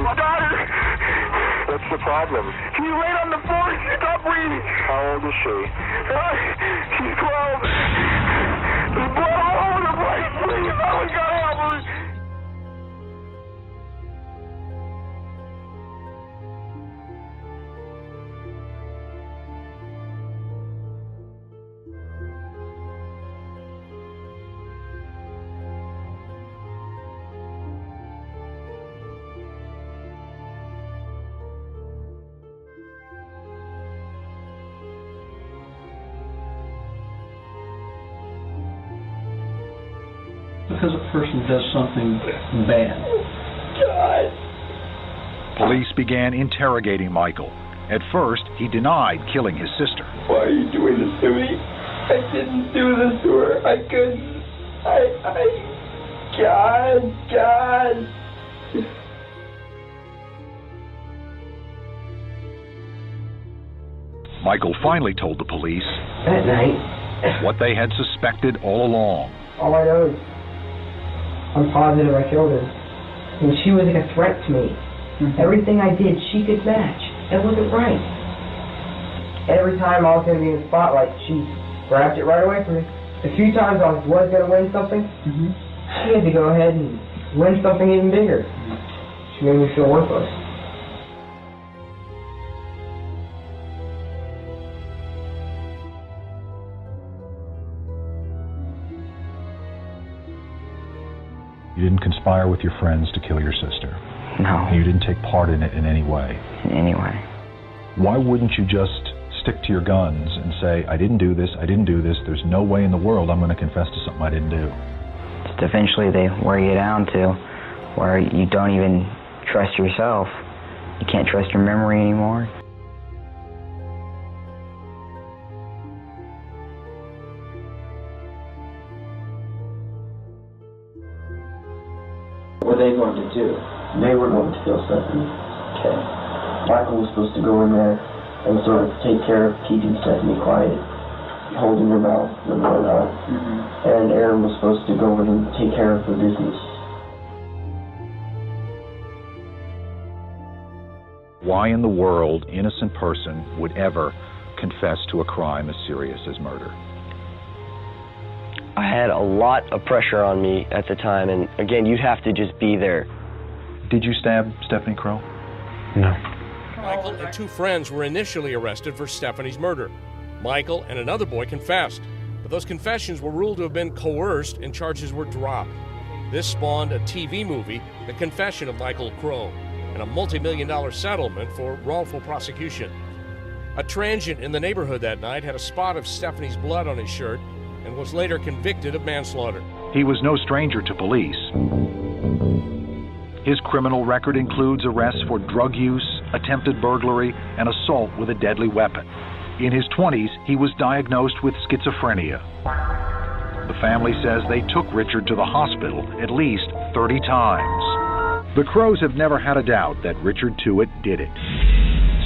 My daughter. What's the problem? She laid on the floor. She stopped breathing. How old is she? She's 12. There's blood all over the place. Please, someone gotta help her. Because a person does something bad. God. Police began interrogating Michael. At first, he denied killing his sister. Why are you doing this to me? I didn't do this to her. I couldn't. God. Michael finally told the police that night what they had suspected all along. All I know is I'm positive I killed her. And she was like a threat to me. Everything I did, she could match. It wasn't right. Every time I was going to be in the spotlight, she grabbed it right away from me. The few times I was going to win something, she had to go ahead and win something even bigger. She made me feel worthless. You didn't conspire with your friends to kill your sister. No. You didn't take part in it in any way. In any way. Why wouldn't you just stick to your guns and say, I didn't do this, there's no way in the world I'm going to confess to something I didn't do? Just eventually they wear you down to where you don't even trust yourself. You can't trust your memory anymore. What are they going to do? They were going to kill Stephanie. Okay. Michael was supposed to go in there and sort of take care of keeping Stephanie quiet, holding her mouth and whatnot. And Aaron was supposed to go in and take care of the business. Why in the world innocent person would ever confess to a crime as serious as murder? I had a lot of pressure on me at the time, and again, you'd have to just be there. Did you stab Stephanie Crowe? No. Michael and two friends were initially arrested for Stephanie's murder. Michael and another boy confessed, but those confessions were ruled to have been coerced and charges were dropped. This spawned a TV movie, The Confession of Michael Crowe, and a multi-million-dollar settlement for wrongful prosecution. A transient in the neighborhood that night had a spot of Stephanie's blood on his shirt and was later convicted of manslaughter. He was no stranger to police. His criminal record includes arrests for drug use, attempted burglary, and assault with a deadly weapon. In his 20s, he was diagnosed with schizophrenia. The family says they took Richard to the hospital at least 30 times. The Crowes have never had a doubt that Richard Tuitt did it.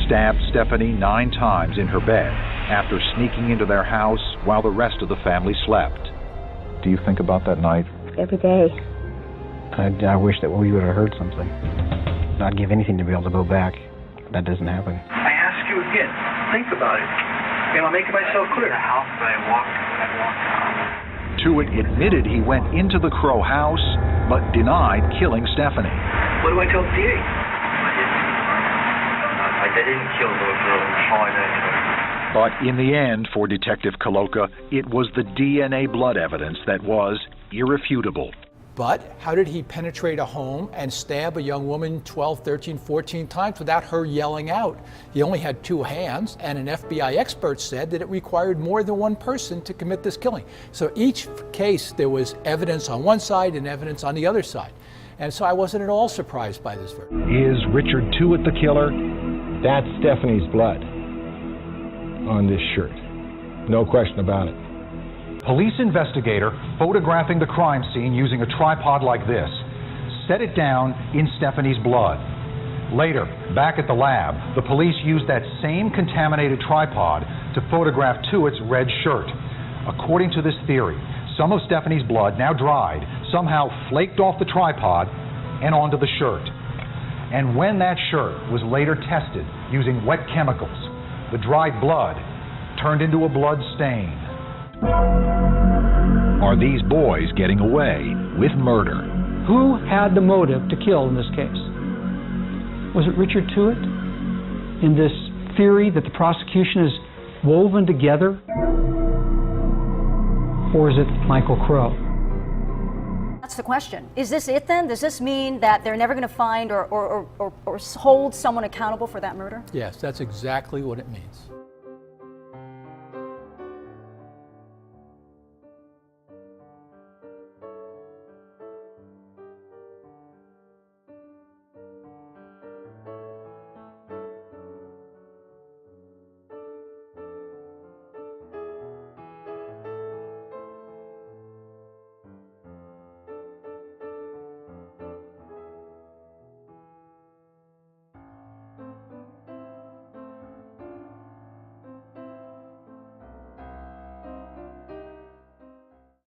Stabbed Stephanie 9 times in her bed after sneaking into their house while the rest of the family slept. Do you think about that night? Every day. I wish that we would have heard something. I'd give anything to be able to go back. That doesn't happen. I ask you again, think about it. And I'll make myself clear. The house that I walked out. Tuitt admitted he went into the Crowe house, but denied killing Stephanie. What do I tell the DA? I didn't kill those girls. All I did. But in the end, for Detective Koloka, it was the DNA blood evidence that was irrefutable. But how did he penetrate a home and stab a young woman 12, 13, 14 times without her yelling out? He only had 2 hands, and an FBI expert said that it required more than one person to commit this killing. So each case, there was evidence on one side and evidence on the other side. And so I wasn't at all surprised by this verdict. Is Richard Tuitt the killer? That's Stephanie's blood on this shirt. No question about it. Police investigator photographing the crime scene using a tripod like this set it down in Stephanie's blood. Later, back at the lab, the police used that same contaminated tripod to photograph Tuitt's red shirt. According to this theory, some of Stephanie's blood, now dried, somehow flaked off the tripod and onto the shirt. And when that shirt was later tested using wet chemicals, the dried blood turned into a blood stain. Are these boys getting away with murder? Who had the motive to kill in this case? Was it Richard Tewitt? In this theory that the prosecution has woven together? Or is it Michael Crowe? That's the question. Is this it then? Does this mean that they're never going to find or hold someone accountable for that murder? Yes, that's exactly what it means.